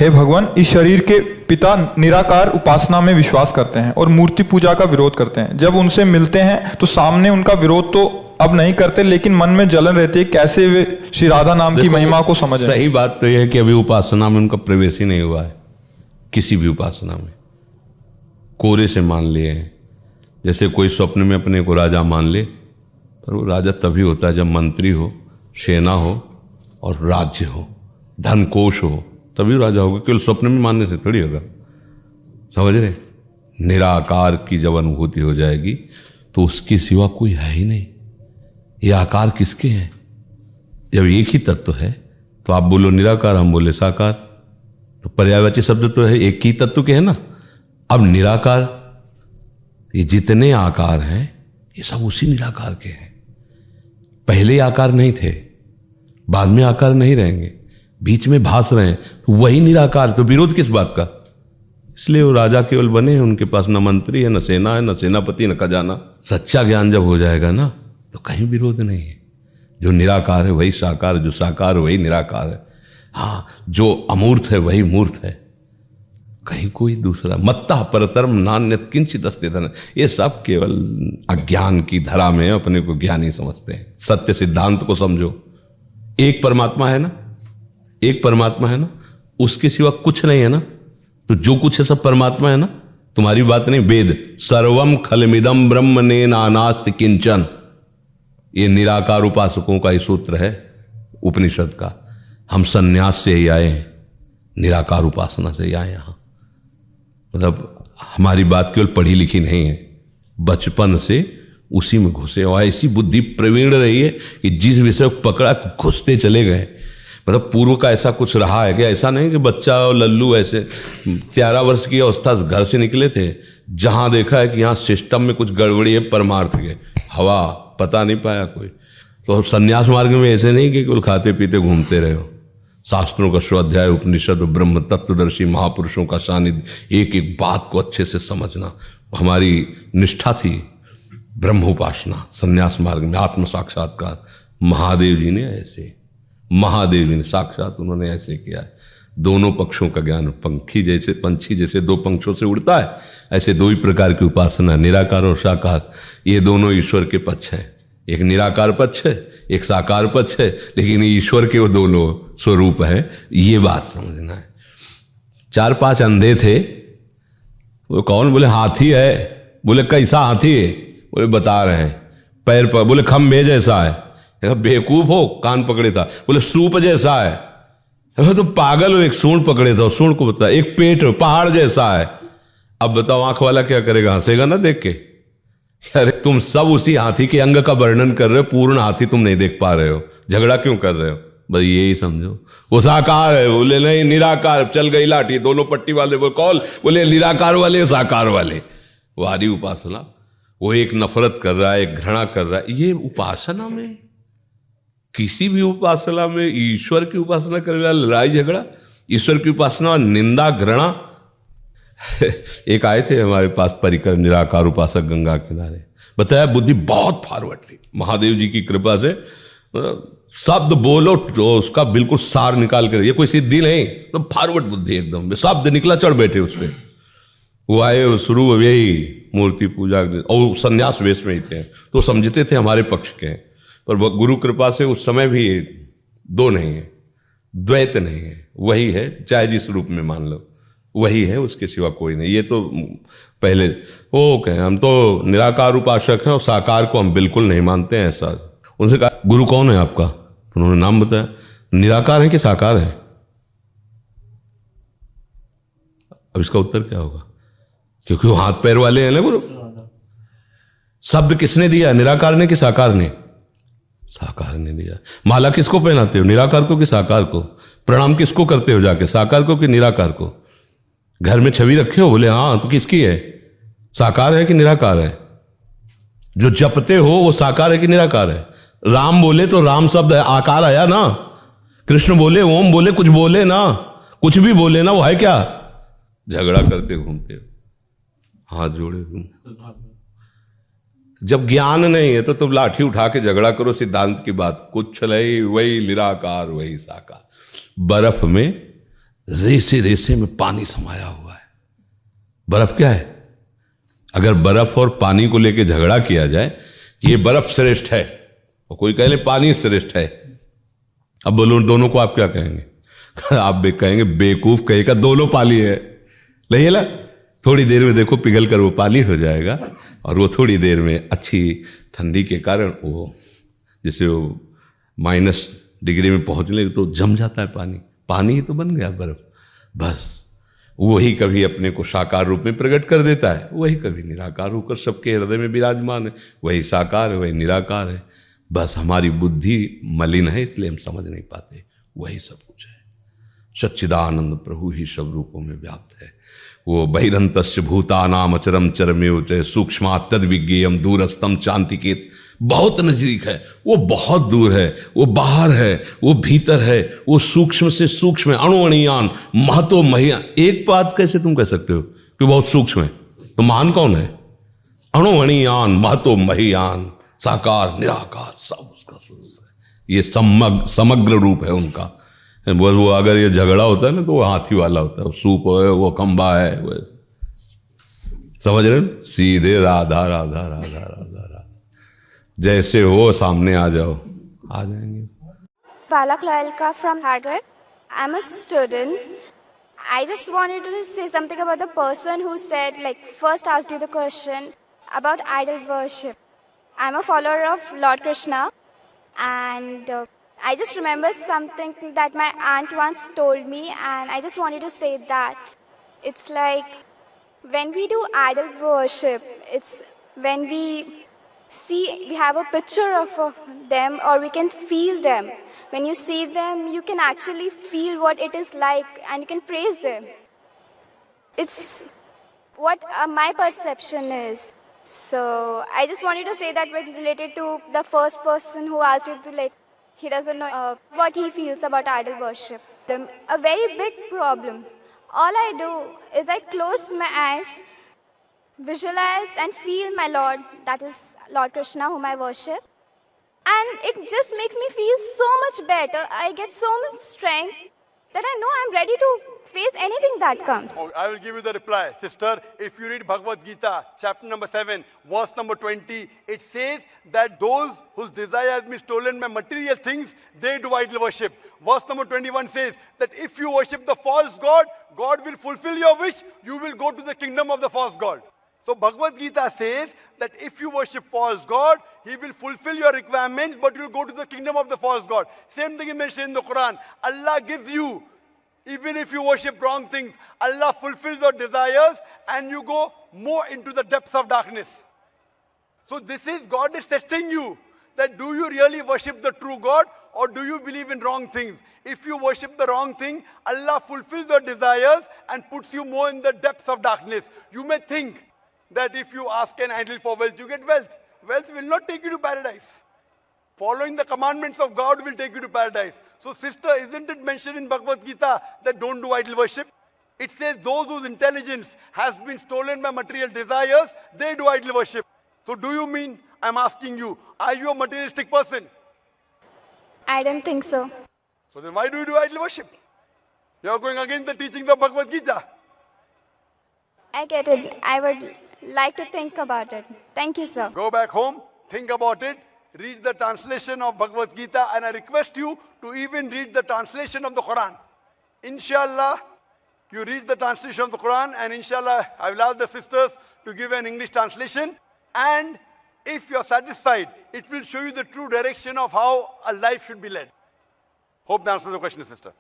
हे भगवान, इस शरीर के पिता निराकार उपासना में विश्वास करते हैं और मूर्ति पूजा का विरोध करते हैं। जब उनसे मिलते हैं तो सामने उनका विरोध तो अब नहीं करते, लेकिन मन में जलन रहती है। कैसे वे श्री राधा नाम की महिमा को समझें? सही बात तो यह है कि अभी उपासना में उनका प्रवेश ही नहीं हुआ है। किसी भी उपासना में कोरे से मान लिए हैं। जैसे कोई स्वप्न में अपने को राजा मान ले, पर वो राजा तभी होता है जब मंत्री हो, सेना हो और राज्य हो, धन कोश हो, तभी राजा होगा। केवल स्वप्न में मानने से थोड़ी होगा। समझ रहे? निराकार की जब अनुभूति हो जाएगी तो उसके सिवा कोई है ही नहीं। ये आकार किसके हैं? जब एक ही तत्व है तो आप बोलो निराकार, हम बोले साकार, तो पर्यायवाची शब्द तो है, एक ही तत्व के है ना। अब निराकार, ये जितने आकार हैं ये सब उसी निराकार के हैं। पहले आकार नहीं थे, बाद में आकार नहीं रहेंगे, बीच में भास रहे हैं, तो वही निराकार। तो विरोध किस बात का? इसलिए वो राजा केवल बने हैं, उनके पास न मंत्री है, न सेना है, न सेनापति, न खजाना। सच्चा ज्ञान जब हो जाएगा ना तो कहीं विरोध नहीं है। जो निराकार है वही साकार, जो साकार है वही निराकार है। हाँ, जो अमूर्त है वही मूर्त है, कहीं कोई दूसरा। मत्ता परतरम नान्यत किंचित अस्ति धन। ये सब केवल अज्ञान की धरा में अपने को ज्ञानी समझते हैं। सत्य सिद्धांत को समझो। एक परमात्मा है ना, एक परमात्मा है ना, उसके सिवा कुछ नहीं है ना। तो जो कुछ है सब परमात्मा है ना। तुम्हारी बात नहीं, वेद सर्वम खलमिदम ब्रह्म ने नानास्ति किंचन, ये निराकार उपासकों का ही सूत्र है उपनिषद का। हम सन्यास से ही आए हैं, निराकार उपासना से ही आए यहाँ। मतलब हमारी बात केवल पढ़ी लिखी नहीं है, बचपन से उसी में घुसे हुआ। ऐसी बुद्धि प्रवीण रही है कि जिस विषय को पकड़ा घुसते चले गए। मतलब पूर्व का ऐसा कुछ रहा है कि ऐसा नहीं कि बच्चा और लल्लू ऐसे 13 वर्ष की अवस्था घर से निकले थे, जहां देखा है कि यहाँ सिस्टम में कुछ गड़बड़ी है, परमार्थ के हवा पता नहीं पाया कोई। तो संन्यास मार्ग में ऐसे नहीं कि केवल खाते पीते घूमते रहे हो। शास्त्रों का स्वाध्याय, उपनिषद, ब्रह्म तत्वदर्शी महापुरुषों का सानिध्य, एक एक बात को अच्छे से समझना हमारी निष्ठा थी। ब्रह्म उपासना, संन्यास मार्ग में आत्म साक्षात्कार। महादेव जी ने ऐसे, महादेव जी ने साक्षात उन्होंने ऐसे किया है। दोनों पक्षों का ज्ञान, पंछी जैसे दो पंखों से उड़ता है, ऐसे दो ही प्रकार की उपासना, निराकार और साकार। ये दोनों ईश्वर के पक्ष हैं। एक निराकार पक्ष है, एक साकार पक्ष है, लेकिन ईश्वर के वो दोनों स्वरूप है। ये बात समझना है। 4-5 अंधे थे, वो कौन? बोले हाथी है। बोले कैसा हाथी है? बोले बता रहे हैं, पैर पर। बोले खंभे जैसा है। बेवकूफ हो, कान पकड़े था। बोले सूप जैसा है। तुम पागल हो, एक सूंड पकड़े था, सूंड को बता। एक पेट पहाड़ जैसा है। अब बताओ आंख वाला क्या करेगा? हंसेगा ना देख के। अरे तुम सब उसी हाथी के अंग का वर्णन कर रहे हो, पूर्ण हाथी तुम नहीं देख पा रहे हो, झगड़ा क्यों कर रहे हो? बस यही समझो, वो साकार है। बोले नहीं निराकार। चल गई लाठी, दोनों पट्टी वाले बोले कौन? बोले निराकार वाले, साकार वाले। वो आदि उपासना, वो एक नफरत कर रहा है, एक घृणा कर रहा है। ये उपासना में, किसी भी उपासना में ईश्वर की उपासना करने वाला लड़ाई झगड़ा, ईश्वर की उपासना निंदा घृणा। एक आए थे हमारे पास परिकर निराकार उपासक गंगा किनारे, बताया बुद्धि बहुत फॉरवर्ड थी महादेव जी की कृपा से। शब्द बोलो तो उसका बिल्कुल सार निकाल कर, ये कोई सिद्धि नहीं, तो फॉरवर्ड बुद्धि एकदम। शब्द निकला चढ़ बैठे उस पर। वो आए शुरू यही मूर्ति पूजा और संन्यास वेश में ही थे, तो समझते थे हमारे पक्ष के। पर गुरु कृपा से उस समय भी दो नहीं है, द्वैत नहीं है, वही है। चाहे जिस रूप में मान लो वही है, उसके सिवा कोई नहीं। ये तो पहले वो कहें हम तो निराकार उपासक हैं और साकार को हम बिल्कुल नहीं मानते हैं। ऐसा उनसे कहा गुरु कौन है आपका? तो उन्होंने नाम बताया। निराकार है कि साकार है? अब इसका उत्तर क्या होगा? क्योंकि वो हाथ पैर वाले हैं ना गुरु। शब्द किसने दिया? निराकार ने कि साकार ने? साकार ने दिया। माला किसको पहनाते हो? निराकार को कि साकार को? प्रणाम किसको करते हो जाके? साकार को कि निराकार को? घर में छवि रखे हो? बोले हाँ। तो किसकी है? साकार है कि निराकार है? जो जपते हो वो साकार है कि निराकार है? राम बोले तो राम शब्द है, आकार आया ना। कृष्ण बोले, ओम बोले, कुछ बोले ना, कुछ भी बोले ना, वो है क्या? झगड़ा करते घूमते हो, हाथ जोड़े घूम। जब ज्ञान नहीं है तो तुम लाठी उठा के झगड़ा करो सिद्धांत की बात। कुछ नहीं, वही निराकार वही साकार। बर्फ में रेसे रेसे में पानी समाया हुआ है। बर्फ क्या है? अगर बर्फ और पानी को लेकर झगड़ा किया जाए कि ये बर्फ श्रेष्ठ है और कोई कहे पानी श्रेष्ठ है, अब बोलो दोनों को आप क्या कहेंगे? आप कहेंगे बेवकूफ कहेगा दोनों पानी है। नहीं है ना? थोड़ी देर में देखो पिघल कर वो पानी हो जाएगा और वो थोड़ी देर में अच्छी ठंडी के कारण वो जैसे वो -डिग्री में पहुंचने तो जम जाता है पानी। पानी ही तो बन गया बर्फ। बस वही कभी अपने को साकार रूप में प्रकट कर देता है, वही कभी निराकार होकर सबके हृदय में विराजमान है। वही साकार है, वही निराकार है। बस हमारी बुद्धि मलिन है, इसलिए हम समझ नहीं पाते। वही सब कुछ है। सच्चिदानंद प्रभु ही सब रूपों में व्याप्त है। वो बहिरंतस्य भूतानाम अचरम चरमेव च सूक्ष्मात् तद विज्ञेयम दूरस्थम चांतिकेत। बहुत नजदीक है, वो बहुत दूर है, वो बाहर है, वो भीतर है, वो सूक्ष्म से सूक्ष्म है, अणुअणियान महतो महियान। एक बात कैसे तुम कह सकते हो कि बहुत सूक्ष्म है? तो महान कौन है? अणुअणियान महतो महियान, साकार निराकार सब उसका स्वरूप है। ये समग्र रूप है उनका। वो अगर ये झगड़ा होता है ना तो वो हाथी वाला होता है, वो सूप है, वो खंबा है, वो समझ रहे हो? सीधे राधा राधा राधा राधा राधा, जैसे हो सामने आ जाओ, आ जाएंगे। Palak Loyalka from Harvard. I'm a student. I just wanted to say something about the person who said, like, first asked you the question about idol worship. I'm a follower of Lord Krishna, and I just remember something that my aunt once told me, and I just wanted to say that it's like when we do idol worship, it's when we have a picture of them, or we can feel them. When you see them, you can actually feel what it is like, and you can praise them. It's what my perception is. So I just wanted to say that when related to the first person who asked you to, like, he doesn't know what he feels about idol worship. A very big problem. All I do is I close my eyes, visualize and feel my Lord, that is Lord Krishna, whom I worship. And it just makes me feel so much better. I get so much strength that I know I'm ready to face anything that comes. Oh, I will give you the reply. Sister, if you read Bhagavad Gita, chapter number 7, verse number 20, it says that those whose desire has been stolen by material things, they do idol worship. Verse number 21 says that if you worship the false god, God will fulfill your wish, you will go to the kingdom of the false god. So Bhagavad Gita says that if you worship false god, he will fulfill your requirements, but you will go to the kingdom of the false god. Same thing is mentioned in the Quran. Allah gives you, even if you worship wrong things, Allah fulfills your desires and you go more into the depths of darkness. So this is, God is testing you, that do you really worship the true God or do you believe in wrong things? If you worship the wrong thing, Allah fulfills your desires and puts you more in the depths of darkness. You may think that if you ask an idol for wealth, you get wealth. Wealth will not take you to paradise. Following the commandments of God will take you to paradise. So sister, isn't it mentioned in Bhagavad Gita that don't do idol worship? It says those whose intelligence has been stolen by material desires, they do idol worship. So do you mean, I'm asking you, are you a materialistic person? I don't think so. So then why do you do idol worship? You are going against the teachings of Bhagavad Gita. I get it. I would like to think about it. Thank you, sir. Go back home, think about it, read the translation of Bhagavad Gita, and I request you to even read the translation of the Quran. Inshallah, you read the translation of the Quran, and inshallah, I will ask the sisters to give an English translation. And if you are satisfied, it will show you the true direction of how a life should be led. Hope that answers the question, sister.